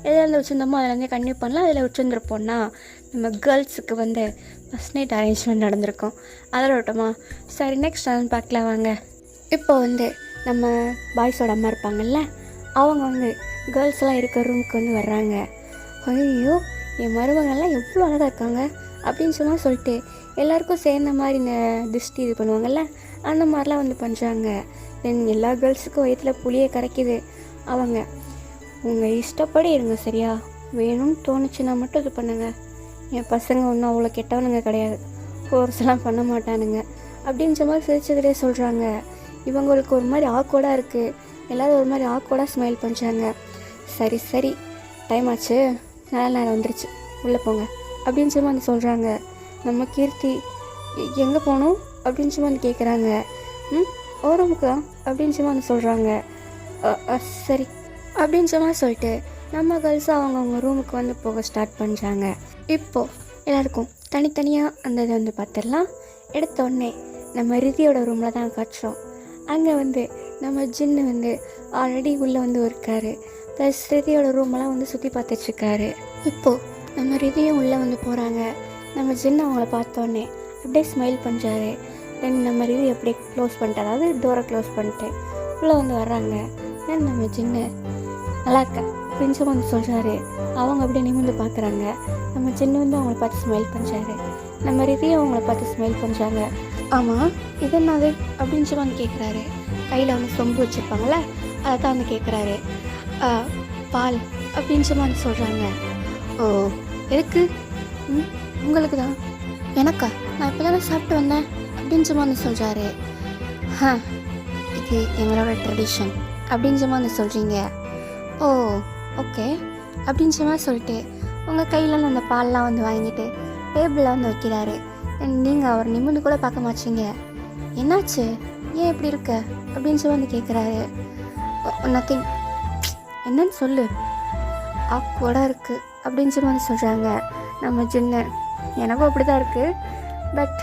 எதில் வச்சுருந்தோமோ அதில் கன்டினியூ பண்ணலாம். அதில் வச்சுருந்துருப்போம்னா நம்ம கேர்ள்ஸுக்கு ஃபஸ்ட் நைட் அரேஞ்ச்மெண்ட் நடந்திருக்கோம். அதில் விட்டோமா. சரி, நெக்ஸ்ட் பார்க்கலாம் வாங்க. இப்போ நம்ம பாய்ஸோட அம்மா இருப்பாங்கள்ல, அவங்க கேர்ள்ஸ்லாம் இருக்கிற ரூமுக்கு வர்றாங்க. ஐயோ, என் மருமகள்லாம் எவ்வளோ அழகாக இருக்காங்க அப்படின்னு சொல்லிட்டு எல்லாேருக்கும் சேர்ந்த மாதிரி இந்த திருஷ்டி இது பண்ணுவாங்கள்ல, அந்த மாதிரிலாம் பண்ணுறாங்க. தென் எல்லா கேர்ள்ஸுக்கும் வயிற்றில் புளியை கரைக்குது. அவங்க உங்கள் இஷ்டப்படி இருங்க, சரியா? வேணும்னு தோணுச்சுன்னா மட்டும் இது பண்ணுங்க. என் பசங்க ஒன்றும் அவ்வளோ கெட்டவனுங்க கிடையாது, ஃபோர்ஸ்லாம் பண்ண மாட்டானுங்க அப்படின்ற மாதிரி சிரிச்சுக்கிட்டே சொல்கிறாங்க. இவங்களுக்கு ஒரு மாதிரி ஆக்வர்டாக இருக்குது. எல்லோரும் ஒரு மாதிரி ஆக்வர்டாக ஸ்மைல் பண்ணுறாங்க. சரி டைம் ஆச்சு, நல்ல நேரம் வந்துருச்சு, உள்ளே போங்க அப்படின்னு சொல்கிறாங்க. நம்ம கீர்த்தி எங்கே போகணும் அப்படின்னு கேட்குறாங்க. ஓரமுக்கு தான் அப்படின்னு சொல்கிறாங்க. சரி அப்படின்னு சொல்லிட்டு நம்ம கேர்ள்ஸும் அவங்கவுங்க ரூமுக்கு போக ஸ்டார்ட் பண்ணுறாங்க. இப்போது எல்லாருக்கும் தனித்தனியாக அந்த இது பார்த்துடலாம். எடுத்தோடனே நம்ம ரிதியோட ரூமில் தான் காட்டுறோம். அங்கே நம்ம ஜின்னு ஆல்ரெடி உள்ளே இருக்கார். ப்ளஸ் ரிதியோட ரூமெல்லாம் சுற்றி பார்த்துட்ருக்காரு. இப்போது நம்ம ரிதியும் உள்ளே போகிறாங்க. நம்ம ஜின்னு அவங்கள பார்த்தோன்னே அப்படியே ஸ்மைல் பண்ணுறாரு. தென் நம்ம ரிதி அப்படியே க்ளோஸ் பண்ணிட்டு, அதாவது டோரை க்ளோஸ் பண்ணிட்டு உள்ளே வர்றாங்க. தென் நம்ம ஜின்னு நல்லா இருக்க அப்படின்னு சொல்கிறாரு. அவங்க அப்படியே நிமிர்ந்து பார்க்குறாங்க. நம்ம ஜின்னு அவங்கள பார்த்து ஸ்மைல் பண்ணுறாரு. நம்ம ரிதியும் அவங்கள பார்த்து ஸ்மைல் பண்ணுறாங்க. ஆமாம், இது என்னது அப்படின்னு கேட்குறாரு. கையில் சொம்பு வச்சுருப்பாங்களே, அதை தான் கேட்குறாரு. பால் அப்படின்னு சொல்கிறாங்க. ஓ, எதுக்கு? உங்களுக்கு தான். எனக்கா? நான் இப்போ தானே சாப்பிட்டு வந்தேன் அப்படின்னு சொல்கிறாரு. இது எங்களோட ட்ரெடிஷன் அப்படின்னு சொல்கிறீங்க. ஓ, ஓகே அப்படின்னு சொல்லிட்டு உங்கள் கையில் அந்த பால்லாம் வாங்கிட்டு டேபிளில் வைக்கிறாரு. நீங்கள் அவர் நிமிர்ந்து கூட பார்க்க மாட்டீங்க. என்னாச்சு, ஏன் இப்படி இருக்க அப்படின்னு கேட்குறாரு. நத்திங், என்னன்னு சொல்லு, ஆக்வர்டாக இருக்குது அப்படின்னு சொல்கிறாங்க. நம்ம ஜின்னு எனக்கும் அப்படி தான் இருக்குது, பட்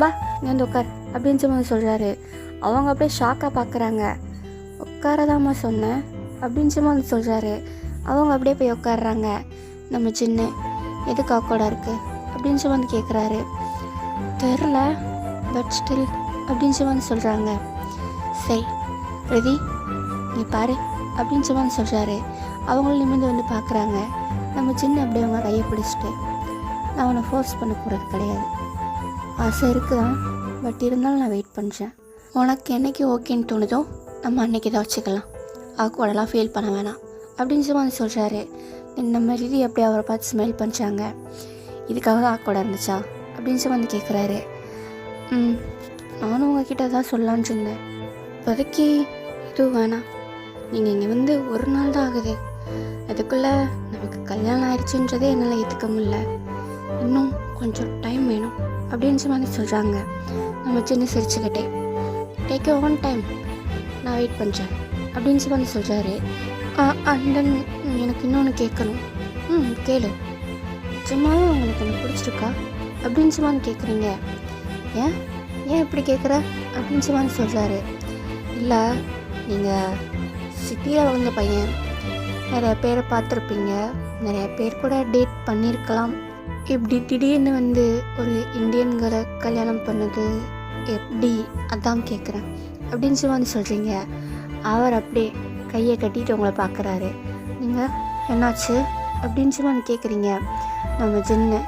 பா இங்கே உட்கார் அப்படின்னு சொல்கிறாரு. அவங்க அப்படியே ஷாக்காக பார்க்குறாங்க. உட்காரதாம்மா சொன்னேன் அப்படின்னு சொல்கிறாரு. அவங்க அப்படியே போய் உட்காடுறாங்க. நம்ம ஜின்னு எதுக்கு ஆக்வர்டாக இருக்குது அப்படின்னு கேட்குறாரு. தெரில, பட் ஸ்டில் அப்படின்னு சொல்கிறாங்க. சரி ரிதி, நீ பாரு அப்படின்னு சொல்கிறாரு. அவங்களும் நிமிர்ந்து பார்க்குறாங்க. நம்ம சின்ன அப்படியே அவங்க கையை பிடிச்சிட்டு, நான் அவனை ஃபோர்ஸ் பண்ண போகிறது கிடையாது, ஆசை இருக்குதான், பட் இருந்தாலும் நான் வெயிட் பண்ணுறேன். உனக்கு என்றைக்கு ஓகேன்னு தோணுதோ நம்ம அன்றைக்கி தான் வச்சுக்கலாம், ஆக்வர்டெல்லாம் ஃபீல் பண்ண வேணாம் அப்படின்னு சொல்கிறாரு. நம்ம ரிதி அப்படியே அவரை பார்த்து ஸ்மைல் பண்ணுறாங்க. இதுக்காக தான் ஆக்வர்டாக இருந்துச்சா அப்படின்னு கேட்குறாரு. நானும் உங்ககிட்ட தான் சொல்லலான்னு இருந்தேன், இப்போதைக்கு இதுவும் வேணாம். நீங்கள் இங்கே ஒரு நாள் தான் ஆகுது, அதுக்குள்ளே நமக்கு கல்யாணம் ஆயிடுச்சுன்றதே என்னால் ஏற்றுக்க முடியல, இன்னும் கொஞ்சம் டைம் வேணும் அப்படின்னு சொல்கிறாங்க. நம்ம சின்ன சிரிச்சுக்கிட்டே, டேக் யூ ஒன் டைம், நான் வெயிட் பண்ணுறேன் அப்படின்னு சொல்கிறாரு. அண்ட் தென் எனக்கு இன்னொன்று கேட்கணும். கேளு. சும்மாவே உங்களுக்கு எனக்கு பிடிச்சிருக்கா அப்படின்னு கேட்குறீங்க. ஏன் இப்படி கேட்குற அப்படின்னு சொல்கிறாரு. இல்லை, நீங்கள் சிட்டியில் வளர்ந்த பையன், நிறைய பேரை பார்த்துருப்பீங்க, நிறைய பேர் கூட டேட் பண்ணியிருக்கலாம், இப்படி திடீர்னு ஒரு இந்தியன்களை கல்யாணம் பண்ணது எப்படி, அதான் கேட்குறேன் அப்படின்னு சொல்கிறீங்க. அவர் அப்படியே கையை கட்டிட்டு உங்களை பார்க்குறாரு. நீங்கள் என்னாச்சு அப்படின்னு கேட்குறீங்க. நம்ம ஜின்னு,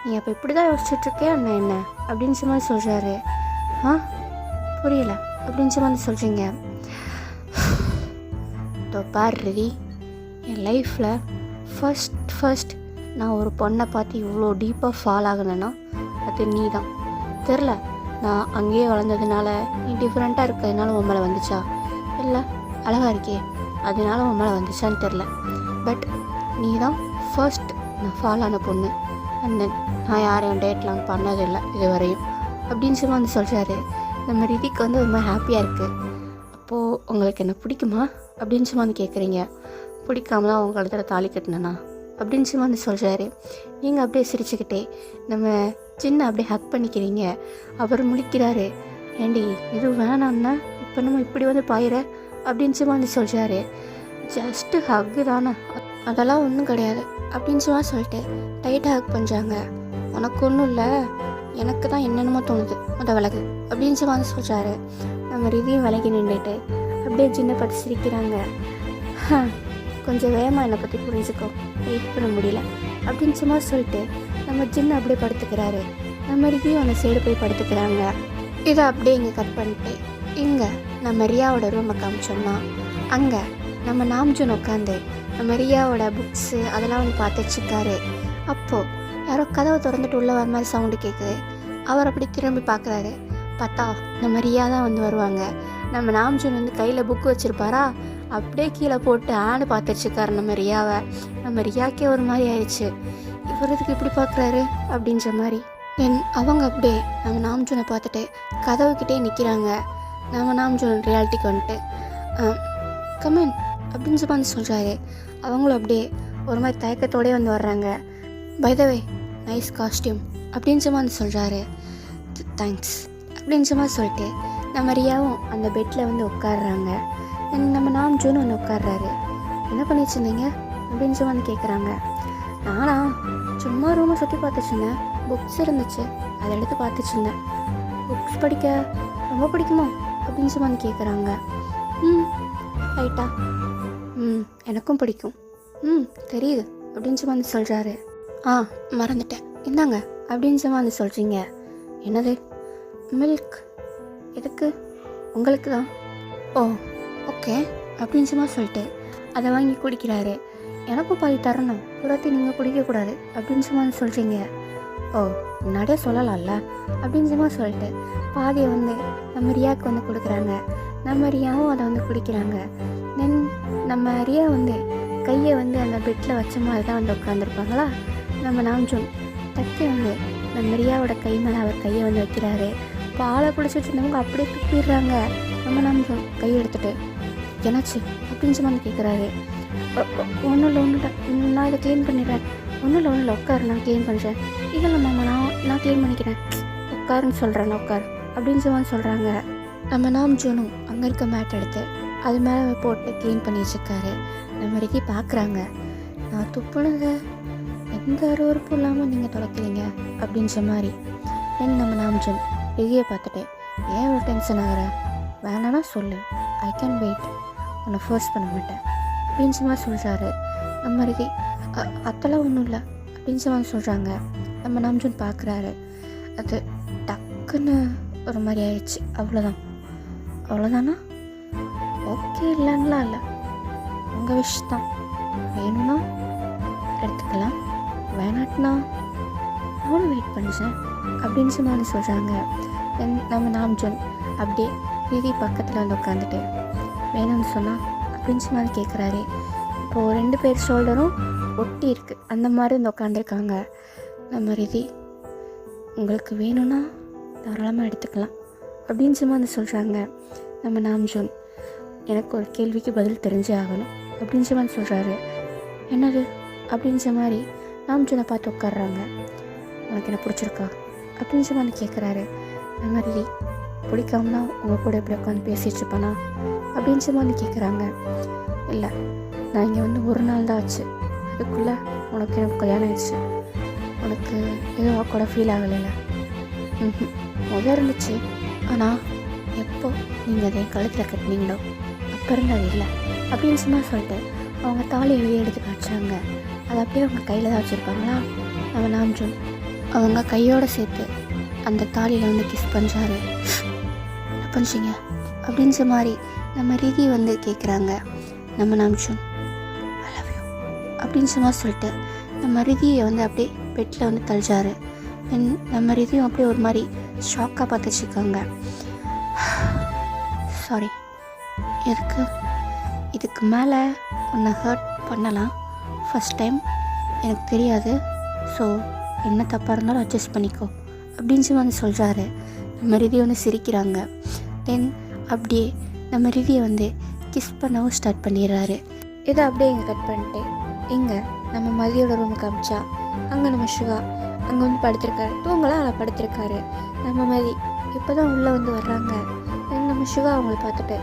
நீ அப்போ இப்படி தான் யோசிச்சுட்ருக்கே அண்ணா என்ன அப்படின்னு சொல்கிறாரு. புரியல அப்படின்னு சொல்கிறீங்க. பார் ரவி, என் லைஃப்பில் ஃபர்ஸ்ட் நான் ஒரு பொண்ணை பார்த்து இவ்வளோ டீப்பாக ஃபால் ஆகணுன்னா அது நீ தான். தெரில, நான் அங்கேயே வளர்ந்ததுனால நீ டிஃப்ரெண்ட்டாக இருக்கிறதுனால உன் மேலே வந்துச்சா, இல்லை அழகாக இருக்கே அதனால உன் மேலே வந்துச்சான்னு தெரில, பட் நீ தான் ஃபர்ஸ்ட் நான் ஃபால் ஆன பொண்ணு. அண்ட் தென் நான் யாரையும் டேட்லாம் பண்ணதில்லை இது வரையும் அப்படின்னு சொல்கிறாரு. நம்ம ரிதிக்கு ஒரு மாதிரி ஹாப்பியாக இருக்குது. அப்போது உங்களுக்கு என்ன பிடிக்குமா அப்படின்னு கேட்குறீங்க. பிடிக்காம தான் உங்கள் கழுத்தில் தாலி கட்டினேண்ணா அப்படின்னு சொல்கிறாரு. நீங்கள் அப்படியே சிரிச்சுக்கிட்டே நம்ம சின்ன அப்படியே ஹக் பண்ணிக்கிறீங்க. அவர் முழிக்கிறாரு. ஏண்டி இது வேணான்னா இப்போ நம்ம இப்படி பாயிற அப்படின்னு சொல்கிறாரு. ஜஸ்ட்டு ஹக்கு தானே, அதெல்லாம் ஒன்றும் கிடையாது அப்படின்னு சொல்லிட்டு டைட்டாக ஹக் பண்ணுறாங்க. உனக்கு ஒன்றும் இல்லை, எனக்கு தான் என்னென்னமோ தோணுது, விலகு அப்படின்னு சொல்கிறாரு. நம்ம ரிதியும் விலகி நின்றுட்டு அப்படியே ஜின்னை பார்த்து சிரிக்கிறாங்க. கொஞ்சம் வேகமாக என்னை பற்றி புரிஞ்சுக்கோ, வெயிட் பண்ண முடியல அப்படின்னு சொல்லிட்டு நம்ம ஜின்னை அப்படியே படுத்துக்கிறாரு. நம்ம ரிதியும் அந்த சைடு போய் படுத்துக்கிறாங்க. இதை அப்படியே இங்கே கட் பண்ணிட்டு இங்கே நம்ம ரியாவோட ரூமை காமிச்சோம்னா அங்கே நம்ம நாம்ஜூன் உட்காந்து நம்ம ரியாவோட புக்ஸு அதெல்லாம் வந்து பார்த்துட்ருக்காரு. அப்போது யாரோ கதவை திறந்துட்டு உள்ளே வர மாதிரி சவுண்டு கேட்குது. அவர் அப்படி திரும்பி பார்க்குறாரு. பார்த்தா நம்ம ரியா தான் வந்து வருவாங்க. நம்ம நாம்ஜூன் வந்து கையில் புக்கு வச்சுருப்பாரா, அப்படியே கீழே போட்டு ஆன்னு பார்த்துட்ருக்காரு நம்ம ரியாவை. நம்ம ரியாக்கே ஒரு மாதிரி ஆயிடுச்சு, இவர் இதுக்கு இப்படி பார்க்குறாரு அப்படின்ற மாதிரி. தென் அவங்க அப்படியே நம்ம நாம்ஜூனை பார்த்துட்டு கதவுக்கிட்டே நிற்கிறாங்க. நம்ம நாம்ஜூன் ரியாலிட்டிக்கு வந்துட்டு கமன் அப்படின்னு வந்து சொல்கிறாரு. அவங்களும் அப்படியே ஒரு மாதிரி தயக்கத்தோடே வந்து வர்றாங்க. By the way nice costume அப்படின்னு வந்து சொல்கிறாரு. தேங்க்ஸ் அப்படின்னு சொல்லிட்டு நம்ம ரியாவும் அந்த பெட்டில் வந்து உட்காடுறாங்க. நம்ம நாம்ஜூனும் வந்து உட்காடுறாரு. என்ன பண்ணிட்டு இருந்தீங்க அப்படின்னு வந்து கேட்குறாங்க. நானா சும்மா ரூமை சுற்றி பார்த்துச்சுருந்தேன், புக்ஸ் இருந்துச்சு அதை எடுத்து பார்த்துச்சுருந்தேன். புக்ஸ் படிக்க ரொம்ப பிடிக்குமா அப்படின்னு வந்து கேட்குறாங்க. ரைட்டா, எனக்கும் பிடிக்கும், தெரியுது அப்படின்னு வந்து சொல்கிறாரு. மறந்துட்டேன், இந்தாங்க அப்படின்னு வந்து சொல்கிறீங்க. என்னது? மில்க். எதுக்கு? உங்களுக்கு தான். ஓ ஓகே அப்படின்னு சொல்லிட்டு அதை வாங்கி குடிக்கிறாரு. எனக்கும் பாதி தரணும், புறத்தி நீங்கள் குடிக்கக்கூடாது அப்படின்னு வந்து சொல்கிறீங்க. ஓ முன்னாடியே சொல்லலாம்ல அப்படின்னு சொல்லிட்டு பாதியை வந்து நம்ம ரியாவுக்கு வந்து கொடுக்குறாங்க. நம்ம ரியாவும் அதை வந்து குடிக்கிறாங்க. தென் நம்ம ரியா வந்து கையை வந்து அந்த பெட்டில் வச்ச மாதிரி தான் வந்து உட்காந்துருப்பாங்களா. நம்ம நாம்ஜூன் தட்டி வந்து நம்ம ரியாவோட கை மேலே அவர் கையை வந்து வைக்கிறாரு. பாலை குடிச்சிட்டு இருந்தவங்க அப்படியே துப்பிடுறாங்க. நம்ம நாம்ஜூன் கையை எடுத்துகிட்டு என்னாச்சு அப்படின்னு வந்து கேட்குறாரு. ஒன்றும் இல்லை நான் இதை க்ளீன் பண்ணிடுறேன். ஒன்றும் இல்லை உட்காரு, நான் க்ளீன் பண்ணுறேன். இல்லை மாமா நான் க்ளீன் பண்ணிக்கிறேன், உட்காருன்னு சொல்கிறேன், உட்கார் அப்படின்னு வந்து சொல்கிறாங்க. நம்ம நாம்ஜூனும் அங்கே இருக்க மேட் எடுத்து அது மேலே போட்டு க்ளீன் பண்ணி வச்சுருக்காரு. நம்ம ரிக்கி பார்க்குறாங்க. நான் துப்புனதை எந்த அருவறுப்பும் இல்லாமல் நீங்கள் தொடக்கிறீங்க அப்படின்ற மாதிரி. நம்ம நாம்ஜூன் ரிக்கியை பார்த்துட்டு ஏன் ஒரு டென்ஷன் ஆகிற, வேணான்னா சொல்லு, ஐ கேன் வெயிட், உன்னை ஃபோர்ஸ் பண்ண மாட்டேன் அப்படின்னு மாதிரி சொல்கிறாரு. நம்ம ரிக்கி அதெல்லாம் ஒன்றும் இல்லை அப்படின்னு வந்து சொல்கிறாங்க. நம்ம நாம்ஜூன் பார்க்குறாரு. அது டக்குன்னு ஒரு மாதிரி ஆயிடுச்சு. அவ்வளோதானா? ஓகே இல்லைன்னா இல்லை, உங்கள் விஷ் தான், வேணும்னா எடுத்துக்கலாம், வேணாட்டினா அவனும் வெயிட் பண்ணிச்சேன் அப்படின்னு வந்து சொல்கிறாங்க. நம்ம நாம்ஜூன் அப்படியே ரிதி பக்கத்தில் வந்து உட்காந்துட்டு வேணும்னு சொன்னால் அப்படின்னு மாதிரி கேட்குறாரு. இப்போது 2 பேர் ஷோல்டரும் ஒட்டி இருக்குது, அந்த மாதிரி வந்து உட்காந்துருக்காங்க. நம்ம ரிதி உங்களுக்கு வேணும்னா தாராளமாக எடுத்துக்கலாம் அப்படின்னு வந்து சொல்கிறாங்க. நம்ம நாம்ஜூன் எனக்கு ஒரு கேள்விக்கு பதில் தெரிஞ்சே ஆகணும் அப்படின்னு வந்து சொல்கிறாரு. என்னது அப்படின்ற மாதிரி நாம்ஜூனை பார்த்து உட்காடுறாங்க. உனக்கு என்ன பிடிச்சிருக்கா அப்படின்னு வந்து கேட்குறாரு. நம்ம ரிதி பிடிக்காமனா உங்கள் கூட எப்படி உட்காந்து பேசிகிட்டு இருப்பானா அப்படின்னு வந்து கேட்குறாங்க. இல்லை, நான் இங்கே வந்து ஒரு நாள் தான் ஆச்சு, அதுக்குள்ளே உனக்கு எனக்கு கல்யாணம் ஆயிடுச்சு, உனக்கு எதுவும் கூட ஃபீல் ஆகலைல்ல? முதல் இருந்துச்சு, ஆனால் எப்போ நீங்கள் அதை கழுத்தில் கட்டினீங்களோ அப்போ இருந்தது இல்லை அப்படின்னு சொல்லிட்டு அவங்க தாலி வெளியே எடுத்து காய்ச்சாங்க. அதை அப்படியே அவங்க கையில் தான் வச்சுருப்பாங்களா. நம்ம நாம்ஜூன் அவங்க கையோடு சேர்த்து அந்த தாலியில் வந்து கிஸ் பண்ணுறாரு. என்ன பண்ணிச்சிங்க அப்படின்ற மாதிரி நம்ம ரிதி வந்து கேட்குறாங்க. நம்ம நாம்ஜூன் ஐ லவ் யூ அப்படின்னு சொல்லிட்டு நம்ம ரிதியை வந்து அப்படியே பெட்டில் வந்து தள்ளிச்சாரு. நம்ம ரிதியும் அப்படியே ஒரு மாதிரி ஷாக்காக பார்த்துட்ருக்காங்க. சாரி, இதுக்கு மேலே உன்னை ஹர்ட் பண்ணலாம், ஃபஸ்ட் டைம், எனக்கு தெரியாது, ஸோ என்ன தப்பாக இருந்தாலும் அட்ஜஸ்ட் பண்ணிக்கோ அப்படின்னு வந்து சொல்கிறாரு. நம்ம ரிதி வந்து சிரிக்கிறாங்க. தென் அப்படியே நம்ம ரிதியை வந்து கிஸ் பண்ணவும் ஸ்டார்ட் பண்ணிடுறாரு. இதை அப்படியே இங்கே கட் பண்ணிட்டு இங்கே நம்ம மதியோட ரூமுக்கு அமிச்சா அங்கே நம்ம சிவா அங்கே வந்து படுத்திருக்காரு. தூங்கலாம் அதில் படுத்திருக்காரு. நம்ம மதி இப்போ தான் உள்ளே வந்து வர்றாங்க. நம்ம சிவா அவங்கள பார்த்துட்டு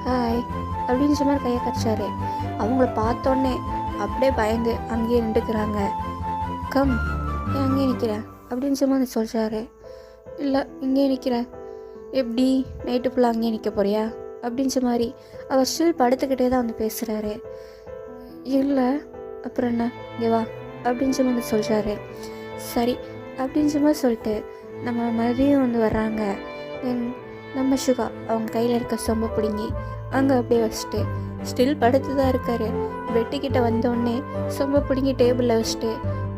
ஹாய் அப்படின்னு மாதிரி கையை கடிச்சாரு. அவங்கள பார்த்தோன்னே அப்படியே பயந்து அங்கேயே நின்றுக்கிறாங்க. கம், ஏன் அங்கேயே நிற்கிற அப்படின்னு சும்மா வந்து சொல்கிறாரு. இல்லை இங்கேயே நிற்கிறேன். எப்படி நைட்டு ஃபுல்லாக அங்கேயே நிற்க போறியா அப்படின்ற மாதிரி அவர் ஸ்டில் படுத்துக்கிட்டே தான் வந்து பேசுகிறாரு. இல்லை அப்புறம் என்ன, இங்கே வா அப்படின்னு சொல்லி வந்து சொல்கிறாரு. சரி அப்படின்ற மாதிரி சொல்லிட்டு நம்ம மறுபடியும் வந்து வர்றாங்க. தென் நம்ம சுகா அவங்க கையில் இருக்க சொம்ப பிடுங்கி அங்கே அப்படியே வச்சுட்டு ஸ்டில் படுத்து தான் இருக்காரு. பெட்டுக்கிட்ட வந்தோடனே சொம்ப பிடுங்கி டேபிளில் வச்சுட்டு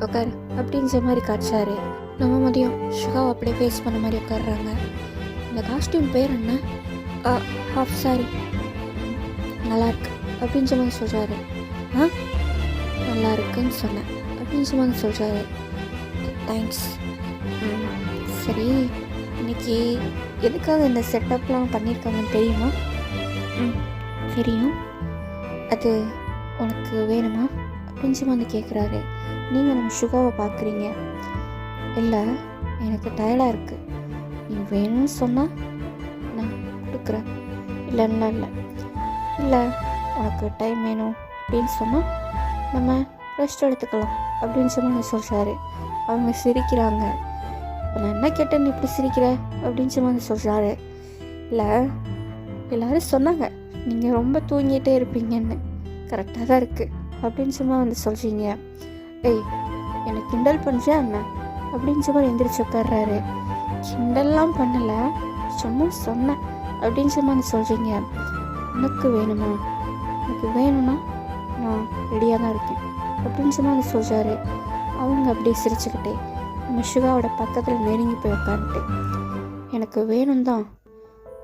உட்காரு அப்படின்ற மாதிரி காய்ச்சாரு. நம்ம மதியம் சுகாவை அப்படியே ஃபேஸ் பண்ண மாதிரி உட்காடுறாங்க. இந்த காஸ்டியூம் பேர் என்ன? ஹாஃப் சாரி, நல்லாயிருக்கு அப்படின்னு சொல்லி சொல்கிறாரு. நல்லா இருக்குன்னு சொன்னேன் அப்படின்னு சொல்லி சொல்கிறாரு. தேங்க்ஸ். சரி, இன்னைக்கு எதுக்காக இந்த செட்டப்லாம் பண்ணியிருக்காங்கன்னு தெரியுமா? தெரியும். அது உனக்கு வேணுமா அப்படின்னு வந்து கேட்குறாரு. நீங்கள் நம்ம சுகாவை பார்க்குறீங்க. இல்லை, எனக்கு டயர்டாக இருக்குது. நீ வேணும்னு சொன்னால் நான் கொடுக்குறேன். இல்லைன்னா இல்லை உனக்கு டைம் வேணும் அப்படின்னு சொன்னால் நம்ம ரெஸ்ட் எடுத்துக்கலாம் அப்படின்னு சொல்லி சொல்கிறாரு. அவங்க சிரிக்கிறாங்க. இப்போ நான் என்ன கேட்டேன், நீ இப்படி சிரிக்கிற அப்படின்னு சொல்லி சொல்கிறாரு. இல்லை, எல்லோரும் சொன்னாங்க நீங்கள் ரொம்ப தூங்கிட்டே இருப்பீங்கன்னு. கரெக்டாக தான் இருக்குது அப்படின்னு சும்மா வந்து சொல்கிறீங்க. ஏய், என்னை கிண்டல் பண்ணுறியா என்ன அப்படின்னு சும்மா எந்திரிச்சு உட்கார்றாரு. கிண்டல்லாம் பண்ணலை, சும்மா சொன்னேன் அப்படின்னு சும்மா வந்து சொல்கிறீங்க. உனக்கு வேணுமா? எனக்கு வேணும்னா நான் ரெடியாக தான் இருக்கேன் அப்படின்னு சும்மா வந்து சொல்கிறாரு. அவங்க அப்படியே சிரிச்சுக்கிட்டே நம்ம சுகாவோட பக்கத்தில் நெருங்கி போய் உட்காந்துட்டு, எனக்கு வேணும் தான்,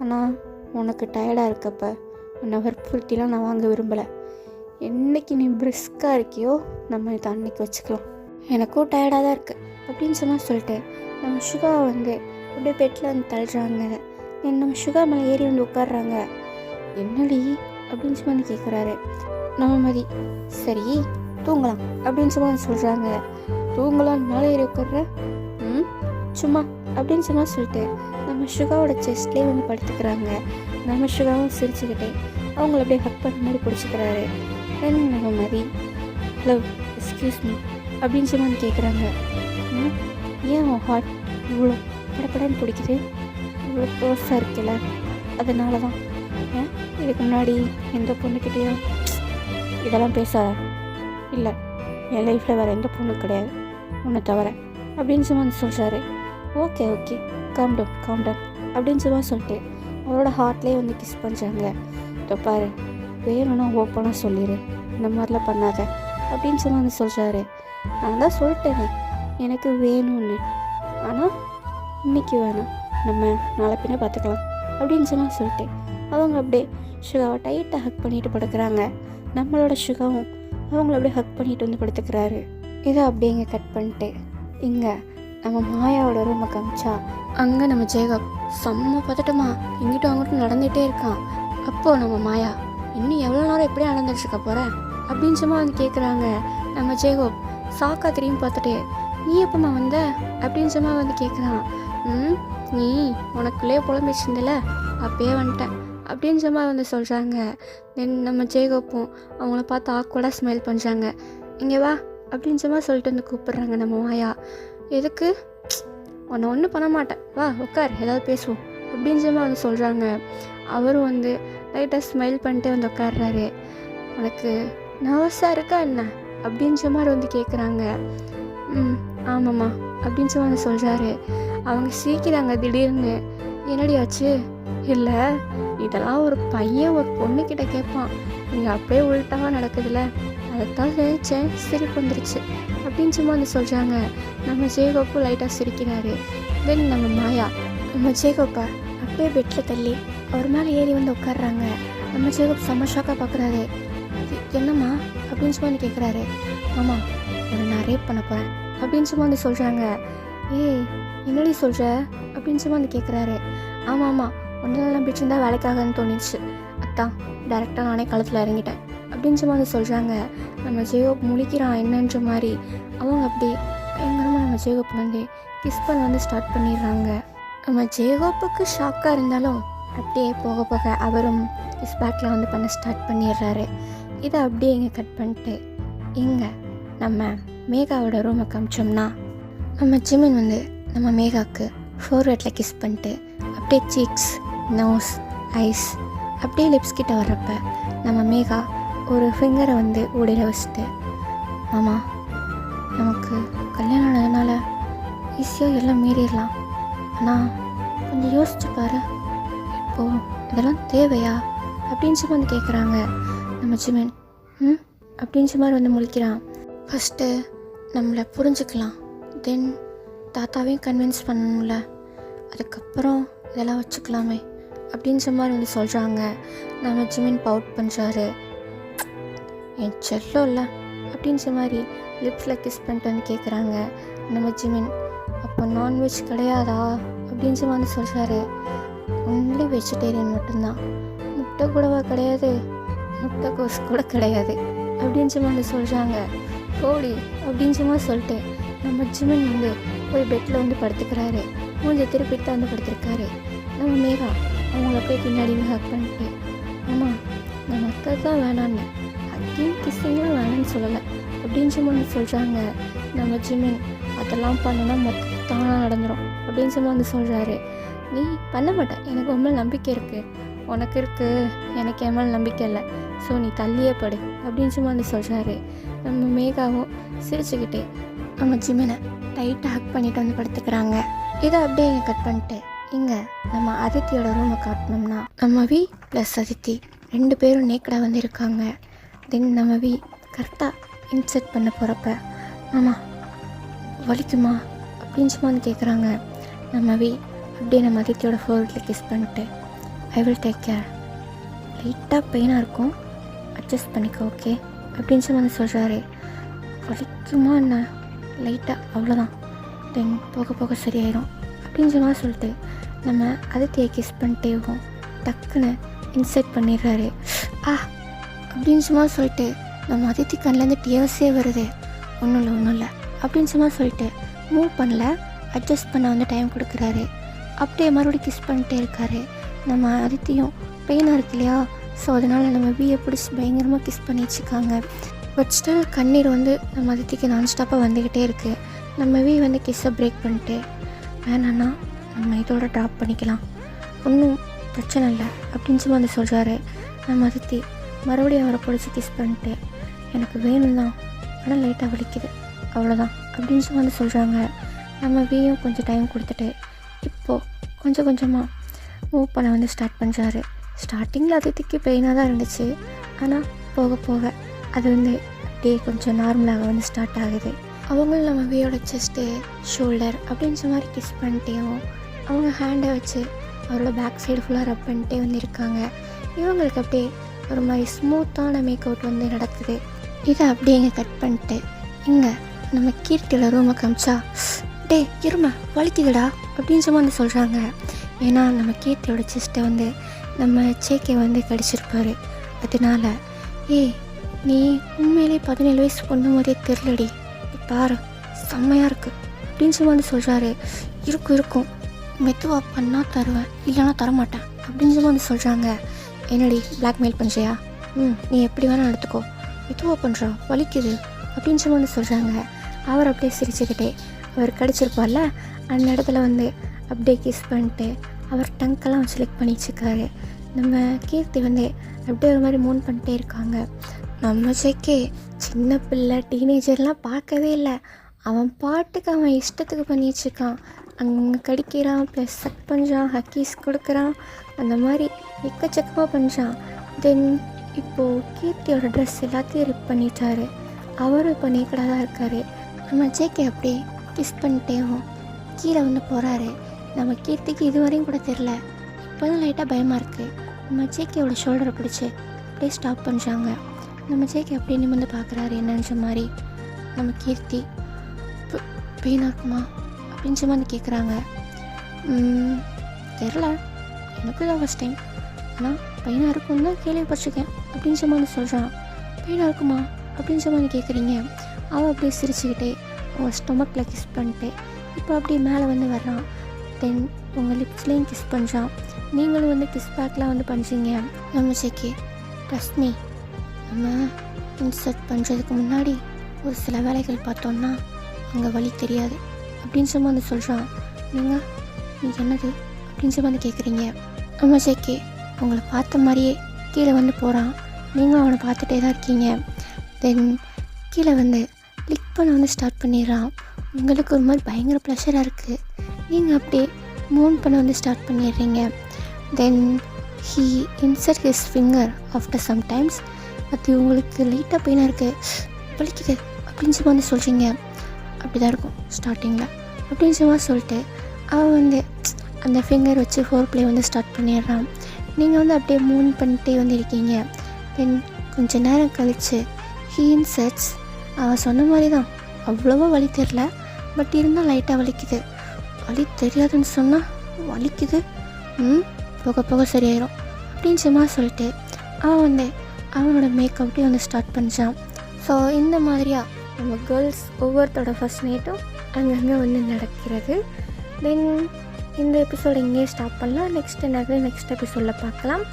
ஆனால் உனக்கு டயர்டாக இருக்கப்ப உன்னை வற்புறுத்திலாம் நான் வாங்க விரும்பலை. என்றைக்கு நீ பிரிஸ்காக இருக்கியோ நம்ம இதை அன்னைக்கு வச்சுக்கலாம். எனக்கும் டயர்டாக தான் இருக்குது அப்படின்னு சொல்லிட்டு நம்ம சுகா வந்து அப்படியே பெட்டில் வந்து தள்ளுறாங்க. நம்ம சுகா மேலே ஏறி வந்து உட்காடுறாங்க. என்னடி அப்படின்னு சொல்லி கேட்குறாரு. நம்ம மதி சரி தூங்கலாம் அப்படின்னு சொல்கிறாங்க. தூங்கலாம் மேலே ஏறி உட்காடுற? சும்மா அப்படின்னு சொல்லிட்டு நம்ம சுகாவோட செஸ்ட்லேயே வந்து படுத்துக்கிறாங்க. நம்ம சுகாவும் சிரிச்சுக்கிட்டே அவங்கள அப்படியே ஹக் பண்ண மாதிரி பிடிச்சிக்கிறாரு. தென் நம்ம மதி ஹலோ எக்ஸ்கியூஸ் மீ அப்படின்னு சொல்லி கேட்குறாங்க. ஏன் உன் ஹார்ட் இவ்வளோ படப்படன்னு பிடிக்குது? இவ்வளோ க்ளோஸாக இருக்குல்ல, அதனால தான். ஏன் இதுக்கு முன்னாடி எந்த பொண்ணுக்கிட்டேயும் இதெல்லாம் பேசாத? இல்லை, என் லைஃப்பில் வேறு எந்த பொண்ணு கிடையாது உன்னை தவிர அப்படின்னு சொல்லி சொல்கிறாரு. ஓகே ஓகே, காம் டவுன் அப்படின்னு சொல்லிட்டு அவரோட ஹார்ட்லேயே வந்து கிஸ் பண்ணுறாங்க. இப்போ பாரு, வேணும்னா ஓப்பனாக சொல்லிடு, இந்த மாதிரிலாம் பண்ணாத அப்படின்னு சொல்லி சொல்கிறாரு. நான் தான் சொல்லிட்டேனே எனக்கு வேணும்னு, ஆனால் இன்னைக்கு வேணாம், நம்ம நாளை பின்ன பார்த்துக்கலாம் அப்படின்னு சொல்லிட்டு அவங்க அப்படியே சுகாவை டைட்டாக ஹக் பண்ணிட்டு படுக்கிறாங்க. நம்மளோட சுகாவும் அவங்கள அப்படியே ஹக் பண்ணிட்டு வந்து படுத்துக்கிறாரு. இதை அப்படியே இங்கே கட் பண்ணிட்டு இங்கே நம்ம மாயாவோட ரூமை காமிச்சா அங்கே நம்ம ஜெயகாப் செம்ம பதட்டமா இங்கிட்டும் அங்கிட்டும் நடந்துகிட்டே இருக்கான். அப்போது நம்ம மாயா இன்னும் எவ்வளோ நேரம் எப்படியே நடந்துட்டுருக்க போகிறேன் அப்படின்னு சும்மா வந்து கேட்குறாங்க. நம்ம ஜெயகாப் சாக்கா திரும்பி பார்த்துட்டு நீ எப்போம்மா வந்த அப்படின்னு சும்மா வந்து கேட்குறான். நீ உனக்குள்ளே புலம்பிச்சிருந்தல அப்பயே வந்துட்டேன் அப்படின்னு சும்மா வந்து சொல்கிறாங்க. தென் நம்ம ஜெயகாப்பும் அவங்கள பார்த்து ஆக்வர்டாக ஸ்மைல் பண்ணுறாங்க. இங்கே வா அப்படின்னு சும்மா சொல்லிட்டு வந்து கூப்பிட்றாங்க நம்ம மாயா. எதுக்கு? உன்னை ஒன்றும் பண்ண மாட்டேன், வா உட்கார், ஏதாவது பேசுவோம் அப்படின்னு சும்மா வந்து சொல்கிறாங்க. அவரும் வந்து லைட்டாக ஸ்மைல் பண்ணிட்டே வந்து உட்காடுறாரு. உனக்கு நர்வஸாக இருக்கா என்ன அப்படின்னு சும்மா வந்து கேட்குறாங்க. ஆமாம்மா அப்படின்னு சும்மா வந்து சொல்கிறாரு. அவங்க சிரிக்கிறாங்க திடீர்னு. என்னடி ஆச்சு? இல்லை, இதெல்லாம் ஒரு பையன் ஒரு பொண்ணுக்கிட்ட கேட்பான், நீங்கள் அப்படியே உள்டாவாக நடக்குதுல்ல, அதைத்தான் நினைச்சேன், சிரிப்பு வந்துருச்சு அப்படின்னு சும்மா வந்து சொல்கிறாங்க. நம்ம ஜெயகோப்பு லைட்டாக சிரிக்கிறாரு. தென் நம்ம மாயா நம்ம ஜெயகோப்பை அப்படியே பெட்டில் தள்ளி அவர் மேலே ஏறி வந்து உட்காடுறாங்க. நம்ம ஜெயகோப் செம்ம ஷாக்காக பார்க்குறாரு. என்னம்மா அப்படின்னு சும்மா வந்து கேட்குறாரு. ஆமாம், உன்னை நான் ரேப் பண்ண போகிறேன் அப்படின்னு சும்மா வந்து சொல்கிறாங்க. ஏய் என்னடி சொல்கிற அப்படின்னு சும்மா வந்து கேட்குறாரு. ஆமாம், ஒன்றெல்லாம் பிடிச்சிருந்தா வேலைக்காகன்னு தோணிடுச்சு, அதான் டேரெக்டாக நானே களத்தில் இறங்கிட்டேன் அப்படின்னு சும்மா வந்து சொல்கிறாங்க. நம்ம ஜெயோப் முழிக்கிறான் என்னன்ற மாதிரி. அவங்க அப்படியே பயங்கரமாக நம்ம ஜெயோப் வந்து கிஸ் பண்ண வந்து ஸ்டார்ட் பண்ணிடுறாங்க. நம்ம ஜெயோப்புக்கு ஷாக்காக இருந்தாலும் அப்படியே போக போக அவரும் கிஸ் பேக்கில் வந்து பண்ண ஸ்டார்ட் பண்ணிடுறாரு. இதை அப்படியே இங்கே கட் பண்ணிட்டு இங்கே நம்ம மேகாவோட ரூமை காமிச்சோம்னா நம்ம ஜிமின் வந்து நம்ம மேகாவுக்கு ஃபோர்வேர்டில் கிஸ் பண்ணிட்டு அப்படியே சீக்ஸ், நோஸ், ஐஸ் அப்படியே லிப்ஸ் கிட்ட வர்றப்ப நம்ம மேகா ஒரு ஃபிங்கரை வந்து ஊடையில் வச்சுட்டு, மாமா நமக்கு கல்யாணம் ஆனதுனால ஈஸியாக எல்லாம் மீறிடலாம், ஆனால் கொஞ்சம் யோசிச்சு பாரு, இப்போது இதெல்லாம் தேவையா அப்படின்னு வந்து கேட்குறாங்க. நம்ம ஜிமின் அப்படின்னு மாதிரி வந்து முழிக்கிறான். ஃபஸ்ட்டு நம்மளை புரிஞ்சுக்கலாம், தென் தாத்தாவையும் கன்வின்ஸ் பண்ணணும்ல, அதுக்கப்புறம் இதெல்லாம் வச்சுக்கலாமே அப்படின்ற மாதிரி வந்து சொல்கிறாங்க. நம்ம ஜிமின் பவுட் பண்ணுறாரு. என் செல்லம் இல்லை அப்படின்ற மாதிரி லிப்ஸில் கிஸ் பண்ணிட்டு வந்து கேட்குறாங்க. நம்ம ஜிமின் அப்போ நான்வெஜ் கிடையாதா அப்படின்ற மாதிரி சொல்கிறாரு. ஒன்லி வெஜிடேரியன் மட்டும்தான், முட்டை கூடவா கிடையாது, முட்டைக்கோஸ் கூட கிடையாது அப்படின்ற மாதிரி சொல்கிறாங்க. கோழி அப்படின்ற மாதிரி சொல்லிட்டு நம்ம ஜிமின் வந்து போய் பெட்டில் வந்து படுத்துக்கிறாரு. மூஞ்சை திருப்பிட்டு வந்து படுத்துருக்காரு. நம்ம மேகா அவங்கள போய் பின்னாடி ஹக் பண்ணிட்டு, ஆமாம் நம்ம அத்தை தான் வேணான்னு, ஹக்கிங் கிஸ்ஸிங்லாம் வேணான்னு சொல்லலை அப்படின்னு மாதிரி சொல்கிறாங்க. நம்ம ஜிமின் அதெல்லாம் பண்ணனா மொத்தமாக நடந்துடும் அப்படின்னு வந்து சொல்கிறாரு. நீ பண்ண மாட்டேன், எனக்கு ரொம்ப நம்பிக்கை இருக்குது, உனக்கு இருக்குது, எனக்கு என் மேலே நம்பிக்கை இல்லை, ஸோ நீ தள்ளியே படு அப்படின்னு வந்து சொல்கிறாரு. நம்ம மேகாவும் சிரிச்சுக்கிட்டே நம்ம ஜிமினை டைட்டாக ஹக் பண்ணிட்டு வந்து படுத்துக்கிறாங்க. இதை அப்படியே இங்கே கட் பண்ணிட்டு இங்கே நம்ம அதித்தியோட ரூமை காட்டினோம்னா நம்ம வி ப்ளஸ் அதித்தி 2 பேரும் நேக்கடாக வந்து இருக்காங்க. தென் நம்ம வி கரெக்டாக இன்செர்ட் பண்ண போகிறப்ப, ஆமாம் வலிக்குமா அப்படின்னு வந்து கேட்குறாங்க. நம்ம வி அப்படியே நம்ம அதித்தியோட ஃபோர்வர்டில் கிஸ் பண்ணிட்டு, ஐ வில் டேக் கேர், லைட்டாக பெயினாக இருக்கும், அட்ஜஸ்ட் பண்ணிக்கோ ஓகே அப்படின்னு வந்து சொல்கிறாரு. வலிக்குமா என்ன, லைட்டாக அவ்வளோதான், தென் போக போக சரியாயிடும் அப்படின்னு மாதிரி சொல்லிட்டு நம்ம அதித்தியை கிஸ் பண்ணிட்டேவும் டக்குன்னு இன்செர்ட் பண்ணிடுறாரு. அப்படின்னு சும்மா சொல்லிட்டு நம்ம அதித்தி கண்ணிலேருந்து டியர்ஸே வருது. ஒன்றும் இல்லை அப்படின்னு சும்மா சொல்லிட்டு மூவ் பண்ணல, அட்ஜஸ்ட் பண்ண வந்து டைம் கொடுக்குறாரு. அப்படியே மறுபடியும் கிஸ் பண்ணிட்டே இருக்காரு. நம்ம அதித்தியும் பெயினாக இருக்கு இல்லையா, ஸோ அதனால் நம்ம பியை பிடிச்சி பயங்கரமாக கிஸ் பண்ணி வச்சுக்காங்க. பட் ஸ்டில் கண்ணீர் வந்து நம்ம அதித்திக்கு நான்ஸ்டாப்பாக வந்துக்கிட்டே இருக்குது. நம்ம வி வந்து கிஸ்ஸை பிரேக் பண்ணிட்டு, வேணான்னா நம்ம இதோட ட்ராப் பண்ணிக்கலாம், ஒன்றும் பிரச்சனை இல்லை அப்படின்னு வந்து சொல்கிறாரு. நம்ம அதித்தி மறுபடியும் அவரை பிடிச்சி கிஸ் பண்ணிட்டு, எனக்கு வேணும் தான், ஆனால் லைட்டாக வலிக்குது அவ்வளோதான் அப்படின்னு வந்து சொல்கிறாங்க. நம்ம வியும் கொஞ்சம் டைம் கொடுத்துட்டு இப்போது கொஞ்சம் கொஞ்சமாக மூவ் பண்ண வந்து ஸ்டார்ட் பண்ணுறாரு. ஸ்டார்டிங்கில் அதித்திக்கு பெயினாக தான் இருந்துச்சு, ஆனால் போக போக அது வந்து அப்படியே கொஞ்சம் நார்மலாக வந்து ஸ்டார்ட் ஆகுது. அவங்களும் நம்ம வியோட செஸ்ட்டு, ஷோல்டர் அப்படின்ற மாதிரி கிஸ் பண்ணிட்டேவும் அவங்க ஹேண்டை வச்சு அவரோட பேக் சைடு ஃபுல்லாக ரப் பண்ணிட்டே வந்து இருக்காங்க. இவங்களுக்கு அப்படியே ஒரு மாதிரி ஸ்மூத்தான மேக் அவுட் வந்து நடக்குது. இதை அப்படியே இங்கே கட் பண்ணிட்டு இங்கே நம்ம கீர்த்தியோட ரூமை காமிச்சா, டே இருமா வலிக்குதுடா அப்படின்னு வந்து சொல்கிறாங்க. ஏன்னா நம்ம கீர்த்தியோட செஸ்ட்டை வந்து நம்ம சேக்கை வந்து கடிச்சிருப்பாரு. அதனால நீ உண்மையிலே 17 வயசு பொண்ணு மாதிரியே தெரிலடி, பாரு செம்மையாக இருக்குது அப்படின்னு வந்து சொல்கிறாரு. இருக்கும் மெதுவாக பண்ணால் தருவேன், இல்லைனா தரமாட்டேன் அப்படின்னு வந்து சொல்கிறாங்க. என்னடி பிளாக்மெயில் பண்ணுறியா, நீ எப்படி வேணால் எடுத்துக்கோ, மெதுவாக பண்ணுறா வலிக்குது அப்படின்னு வந்து சொல்கிறாங்க. அவர் அப்படியே சிரிச்சுக்கிட்டே அவர் கடிச்சிருப்பார்ல அந்த இடத்துல வந்து அப்படியே கிஸ் பண்ணிட்டு அவர் டங்கெல்லாம் செலக்ட் பண்ணி வச்சுக்காரு. நம்ம கீர்த்தி வந்து அப்படியே ஒரு மாதிரி மூன் பண்ணிட்டே இருக்காங்க. நம்ம ஜேக்கே சின்ன பிள்ளை டீனேஜர்லாம் பார்க்கவே இல்லை, அவன் பாட்டுக்கு அவன் இஷ்டத்துக்கு பண்ணி வச்சுருக்கான். அங்கே கடிக்கிறான், ப்ளஸ் சக் பண்ணுறான், ஹக்கீஸ் கொடுக்குறான், அந்த மாதிரி எக்கச்சக்கமாக பண்ணுறான். தென் இப்போது கீர்த்தியோட ட்ரெஸ் எல்லாத்தையும் ரிப் பண்ணிட்டாரு. அவரும் இப்போ நேக்கடாக தான் இருக்கார். நம்ம ஜேக்கே அப்படியே கிஸ் பண்ணிட்டேவும் கீழே வந்து போகிறாரு. நம்ம கீர்த்திக்கு இதுவரையும் கூட தெரில, இப்போ தான் லைட்டாக பயமாக இருக்குது. நம்ம ஜேகேயோட ஷோல்டரை பிடிச்சி அப்படியே ஸ்டாப் பண்ணுறாங்க. நம்ம ஜேகே அப்படியே நிமிர்ந்து பார்க்குறாரு என்னன்ற மாதிரி. நம்ம கீர்த்தி பெயினாக இருக்குமா அப்படின்னு வந்து கேட்குறாங்க. தெரில, எனக்கு தான் ஃபஸ்ட் டைம், ஆனால் பெயினாக இருக்குன்னு தான் கேள்விப்பட்டிருக்கேன் அப்படின்னு வந்து சொல்கிறான். பெயினாக இருக்குமா அப்படின்னு வந்து கேட்குறீங்க. அவள் அப்படியே சிரிச்சுக்கிட்டே உங்கள் ஸ்டொமக்கில் கிஸ் பண்ணிட்டு இப்போ அப்படியே மேலே வந்து வர்றான். தென் உங்கள் லிப்ஸ்லேயும் கிஸ் பண்ணுறான். நீங்களும் வந்து கிஸ் பேக்லாம் வந்து பண்ணுறீங்க. நம்ம ஜேகே ட்ரஸ்ட் மீ, நம்ம இன்சர்ட் பண்ணுறதுக்கு முன்னாடி ஒரு சில வேலைகள் பார்த்தோன்னா அங்கே வலி தெரியாது அப்படின்னு சொல்லி வந்து சொல்கிறான். நீங்கள் நீ என்னது அப்படின்னு சொல்லி வந்து கேட்குறீங்க. ஆமாம் ஜேகே, உங்களை பார்த்த மாதிரியே கீழே வந்து போகிறான். நீங்கள் அவனை பார்த்துட்டே தான் இருக்கீங்க. தென் கீழே வந்து லிக் பண்ண வந்து ஸ்டார்ட் பண்ணிடுறான். உங்களுக்கு ஒரு மாதிரி பயங்கர ப்ளஷராக இருக்குது. நீங்கள் அப்படியே மூன் பண்ண வந்து ஸ்டார்ட் பண்ணிடுறீங்க. Then he insert his finger after sometimes. அது உங்களுக்கு லைட்டாக பெயினாக இருக்குது, வலிக்குது அப்படின்னு சொல்லி வந்து சொல்கிறீங்க. அப்படி தான் இருக்கும் ஸ்டார்டிங்கில் அப்படின்னு சொல்லி சொல்லிட்டு அவன் வந்து அந்த ஃபிங்கர் வச்சு ஃபோர் ப்ளே வந்து ஸ்டார்ட் பண்ணிடுறான். நீங்கள் வந்து அப்படியே மூன் பண்ணிட்டே வந்து இருக்கீங்க. தென் கொஞ்சம் நேரம் கழித்து ஹீ இன்சர்ட்ஸ். அவன் சொன்ன மாதிரி தான் அவ்வளோவா வலி தெரில, பட் இருந்தால் லைட்டாக வலிக்குது. வலி தெரியாதுன்னு சொன்னால் வலிக்குது, போக போக சரியாயிடும் அப்படின்னு சும்மா சொல்லிட்டு அவன் வந்து அவனோட மேக்கப்டே வந்து ஸ்டார்ட் பண்ணிச்சான். ஸோ இந்த மாதிரியாக நம்ம கேர்ள்ஸ் ஒவ்வொருத்தோட ஃபர்ஸ்ட் நைட்டும் அங்கங்கே வந்து நடக்கிறது. தென் இந்த எபிசோடு இங்கேயே ஸ்டாப் பண்ணலாம். நெக்ஸ்ட் எபிசோடில் பார்க்கலாம்.